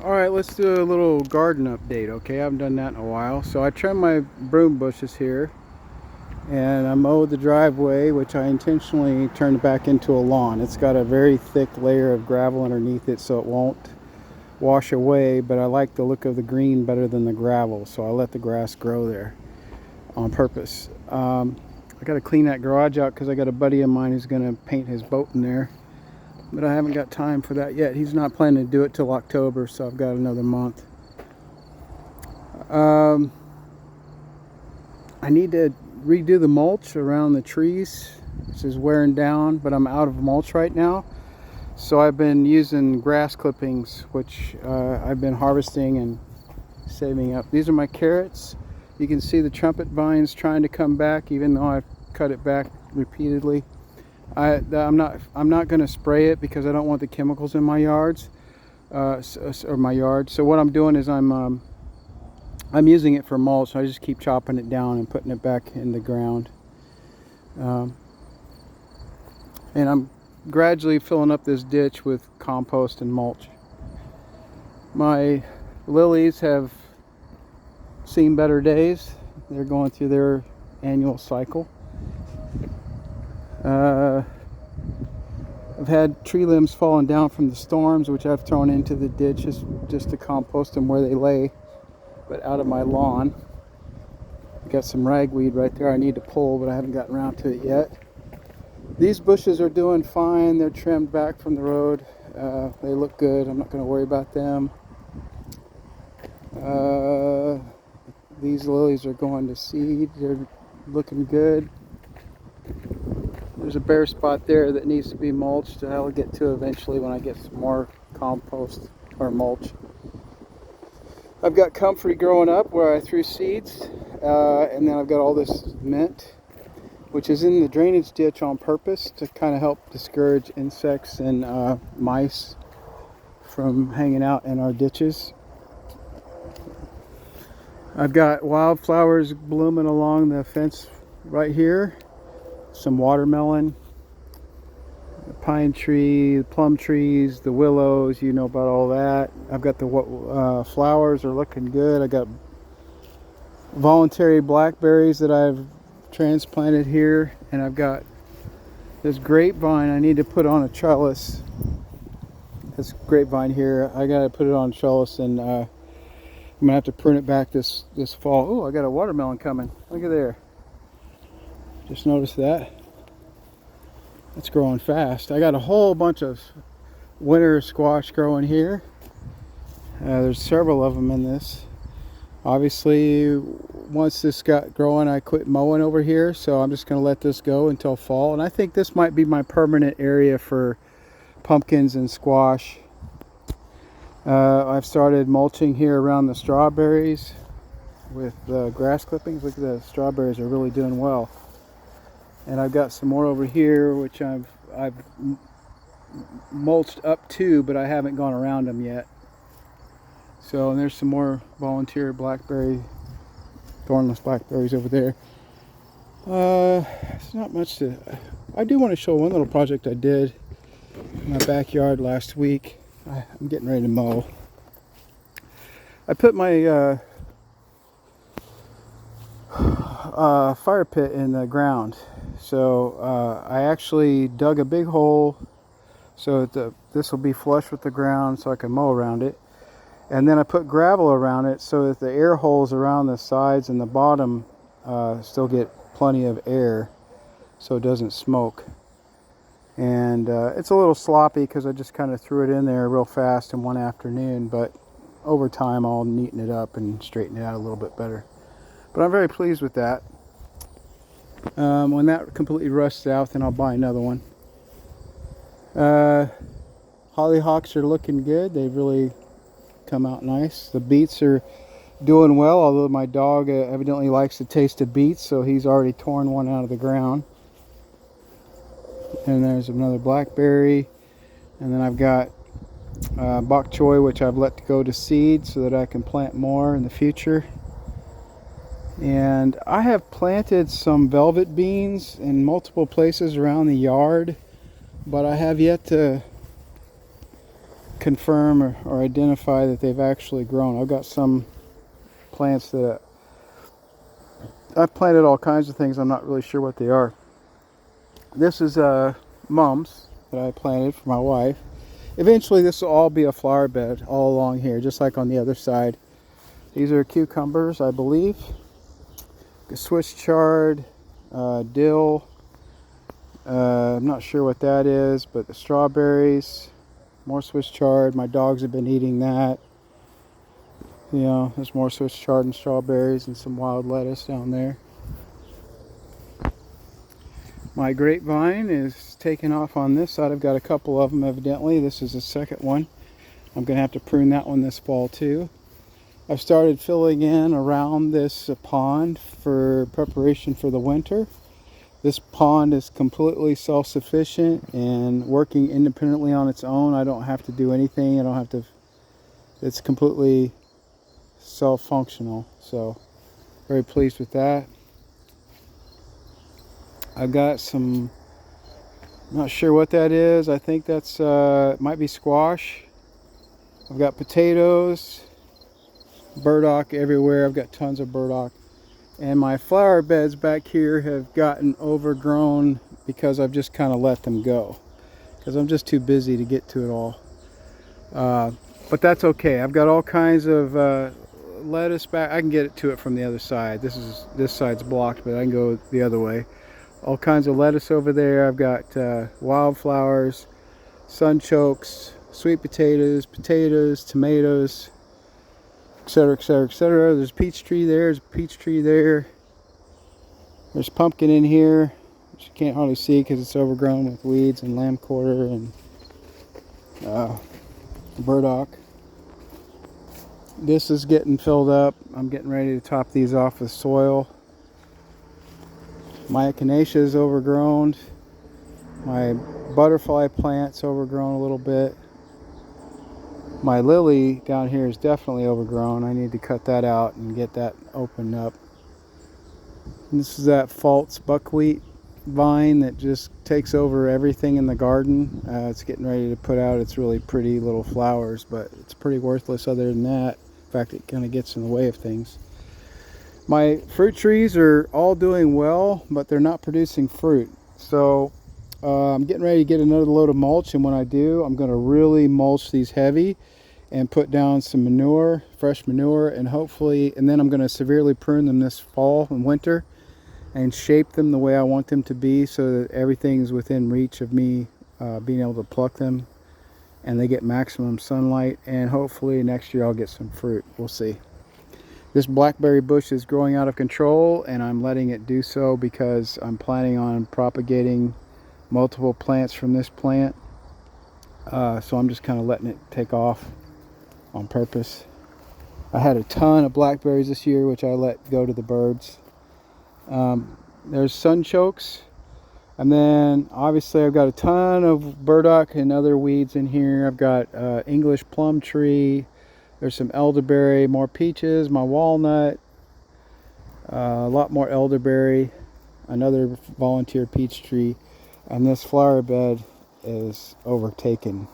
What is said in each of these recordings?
Alright, let's do a little garden update, okay? I haven't done that in a while. So I trimmed my broom bushes here, and I mowed the driveway, which I intentionally turned back into a lawn. It's got a very thick layer of gravel underneath it, so it won't wash away, but I like the look of the green better than the gravel, so I let the grass grow there on purpose. I got to clean that garage out because I got a buddy of mine who's going to paint his boat in there. But I haven't got time for that yet. He's not planning to do it till October, so I've got another month. I need to redo the mulch around the trees. This is wearing down, but I'm out of mulch right now. So I've been using grass clippings, which I've been harvesting and saving up. These are my carrots. You can see the trumpet vines trying to come back, even though I've cut it back repeatedly. I'm not going to spray it because I don't want the chemicals in my yards, or my yard. So what I'm doing is I'm using it for mulch. I just keep chopping it down and putting it back in the ground. And I'm gradually filling up this ditch with compost and mulch. My lilies have seen better days. They're going through their annual cycle. I've had tree limbs falling down from the storms, which I've thrown into the ditches just to compost them where they lay, but out of my lawn. Got some ragweed right there I need to pull, but I haven't gotten around to it yet. These bushes are doing fine. They're trimmed back from the road. They look good. I'm not going to worry about them. These lilies are going to seed. They're looking good. There's a bare spot there that needs to be mulched. I'll get to eventually when I get some more compost or mulch. I've got comfrey growing up where I threw seeds, and then I've got all this mint, which is in the drainage ditch on purpose to kind of help discourage insects and mice from hanging out in our ditches. I've got wildflowers blooming along the fence right here. Some watermelon, the pine tree, the plum trees, the willows, you know about all that. I've got the flowers are looking good. I got voluntary blackberries that I've transplanted here, and I've got this grapevine I need to put on a trellis. This grapevine here, I gotta put it on a trellis, and I'm gonna have to prune it back this fall. Oh, I got a watermelon coming. Look at there. Just noticed that. It's growing fast. I got a whole bunch of winter squash growing here. There's several of them in this. Obviously, once this got growing, I quit mowing over here, so I'm just going to let this go until fall. And I think this might be my permanent area for pumpkins and squash. I've started mulching here around the strawberries with grass clippings. Look at the strawberries are really doing well. And I've got some more over here, which I've mulched up to, but I haven't gone around them yet. So, and there's some more volunteer blackberry, thornless blackberries over there. It's not much to. I do want to show one little project I did in my backyard last week. I'm getting ready to mow. I put my fire pit in the ground. So I actually dug a big hole so that this will be flush with the ground so I can mow around it. And then I put gravel around it so that the air holes around the sides and the bottom still get plenty of air so it doesn't smoke. And it's a little sloppy because I just kind of threw it in there real fast in one afternoon, but over time I'll neaten it up and straighten it out a little bit better. But I'm very pleased with that. When that completely rusts out, then I'll buy another one. Hollyhocks are looking good. They've really come out nice. The beets are doing well, although my dog evidently likes the taste of beets, so he's already torn one out of the ground. And there's another blackberry. And then I've got bok choy, which I've let go to seed so that I can plant more in the future. And I have planted some velvet beans in multiple places around the yard, but I have yet to confirm or identify that they've actually grown. I've got some plants that I've planted all kinds of things. I'm not really sure what they are. This is mums that I planted for my wife. Eventually this will all be a flower bed all along here, just like on the other side. These are cucumbers, I believe. Swiss chard, dill. I'm not sure what that is, but the strawberries, more Swiss chard. My dogs have been eating that. You know, there's more Swiss chard and strawberries and some wild lettuce down there. My grapevine is taking off on this side. I've got a couple of them evidently. This is the second one. I'm going to have to prune that one this fall too. I've started filling in around this pond for preparation for the winter. This pond is completely self-sufficient and working independently on its own. I don't have to do anything. It's completely self-functional. So, very pleased with that. I've got some, not sure what that is. I think that's, might be squash. I've got potatoes, burdock everywhere. I've got tons of burdock. And my flower beds back here have gotten overgrown because I've just kind of let them go. Because I'm just too busy to get to it all. But that's okay. I've got all kinds of lettuce back. I can get to it from the other side. This side's blocked, but I can go the other way. All kinds of lettuce over there. I've got wildflowers, sunchokes, sweet potatoes, tomatoes, etc., etc., etc. There's a peach tree there. There's a peach tree there. There's pumpkin in here, which you can't hardly see because it's overgrown with weeds and lamb quarter and burdock. This is getting filled up. I'm getting ready to top these off with soil. My echinacea is overgrown. My butterfly plant's overgrown a little bit. My lily down here is definitely overgrown. I need to cut that out and get that opened up. And this is that false buckwheat vine that just takes over everything in the garden. It's getting ready to put out its really pretty little flowers, but it's pretty worthless other than that. In fact, it kind of gets in the way of things. My fruit trees are all doing well, but they're not producing fruit. So I'm getting ready to get another load of mulch, and when I do, I'm going to really mulch these heavy and put down some manure, fresh manure, and hopefully, and then I'm going to severely prune them this fall and winter and shape them the way I want them to be so that everything's within reach of me being able to pluck them and they get maximum sunlight, and hopefully next year I'll get some fruit. We'll see. This blackberry bush is growing out of control, and I'm letting it do so because I'm planning on propagating multiple plants from this plant. So I'm just kind of letting it take off on purpose. I had a ton of blackberries this year, which I let go to the birds. There's sunchokes, and then obviously I've got a ton of burdock and other weeds in here. I've got English plum tree. There's some elderberry, more peaches, my walnut, a lot more elderberry, another volunteer peach tree, and this flower bed is overtaken,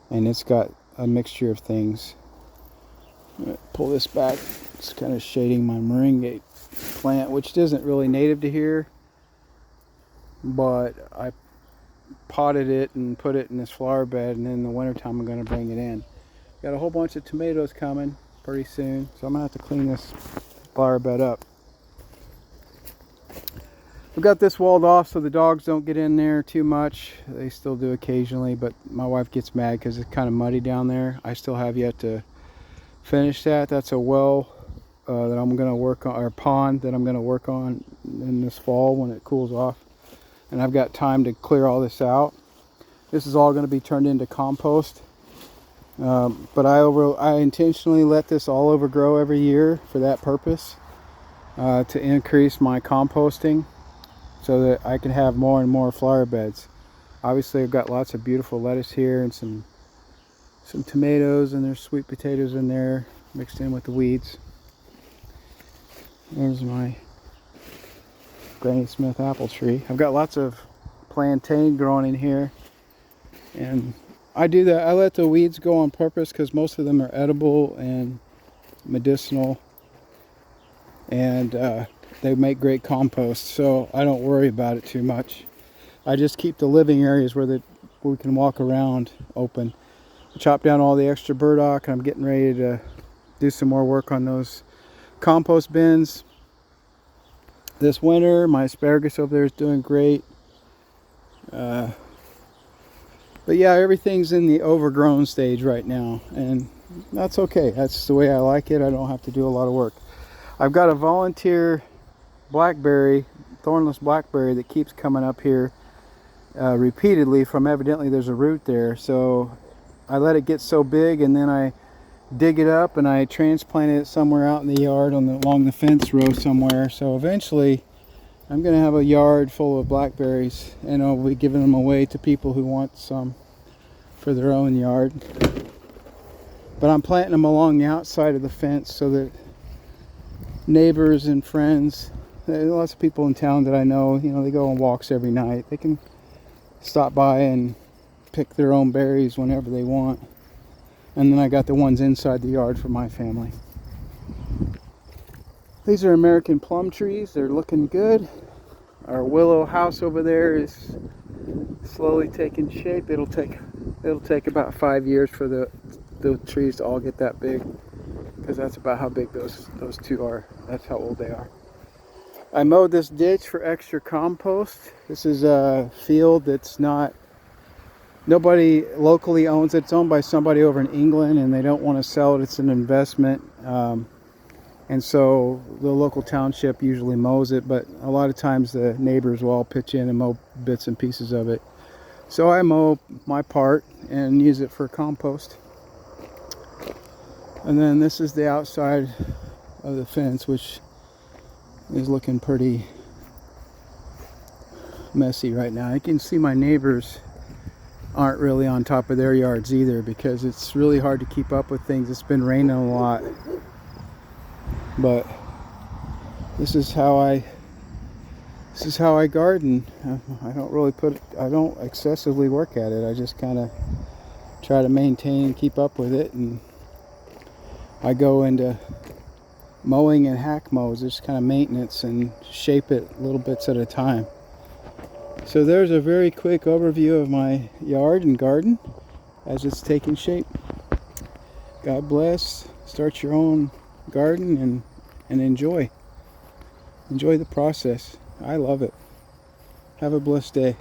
and it's got a mixture of things. I'm gonna pull this back. It's kind of shading my moringa plant, which isn't really native to here, but I potted it and put it in this flower bed, and then in the wintertime I'm going to bring it in. Got a whole bunch of tomatoes coming pretty soon, so I'm going to have to clean this flower bed up. I've got this walled off so the dogs don't get in there too much. They still do occasionally, but my wife gets mad because it's kind of muddy down there. I still have yet to finish that. That's a well that I'm going to work on, or pond that I'm going to work on in this fall when it cools off. And I've got time to clear all this out. This is all going to be turned into compost. But I intentionally let this all overgrow every year for that purpose, to increase my composting so that I can have more and more flower beds. Obviously I've got lots of beautiful lettuce here and some tomatoes, and there's sweet potatoes in there mixed in with the weeds. There's my Granny Smith apple tree. I've got lots of plantain growing in here, and I do that. I let the weeds go on purpose because most of them are edible and medicinal, and they make great compost, so I don't worry about it too much. I just keep the living areas where we can walk around open. I chop down all the extra burdock, and I'm getting ready to do some more work on those compost bins this winter. My asparagus over there is doing great. But yeah, everything's in the overgrown stage right now, and that's okay. That's the way I like it. I don't have to do a lot of work. I've got a volunteer blackberry, thornless blackberry, that keeps coming up here repeatedly from, evidently there's a root there. So I let it get so big, and then I dig it up and I transplant it somewhere out in the yard along the fence row somewhere. So eventually I'm going to have a yard full of blackberries, and I'll be giving them away to people who want some for their own yard. But I'm planting them along the outside of the fence so that neighbors and friends, lots of people in town that I know, they go on walks every night. They can stop by and pick their own berries whenever they want. And then I got the ones inside the yard for my family. These are American plum trees. They're looking good. Our willow house over there is slowly taking shape. It'll take about 5 years for the trees to all get that big, because that's about how big those two are. That's how old they are. I mowed this ditch for extra compost. This is a field that's nobody locally owns it. It's owned by somebody over in England, and they don't want to sell it. It's an investment. And so the local township usually mows it, but a lot of times the neighbors will all pitch in and mow bits and pieces of it. So I mow my part and use it for compost. And then this is the outside of the fence, which is looking pretty messy right now. You can see my neighbors aren't really on top of their yards either, because it's really hard to keep up with things. It's been raining a lot. But this is how I garden. I don't excessively work at it. I just kind of try to maintain and keep up with it, and I go into mowing and hack mows, just kind of maintenance, and shape it little bits at a time. So there's a very quick overview of my yard and garden as it's taking shape. God bless. Start your own garden and enjoy the process. I love it. Have a blessed day.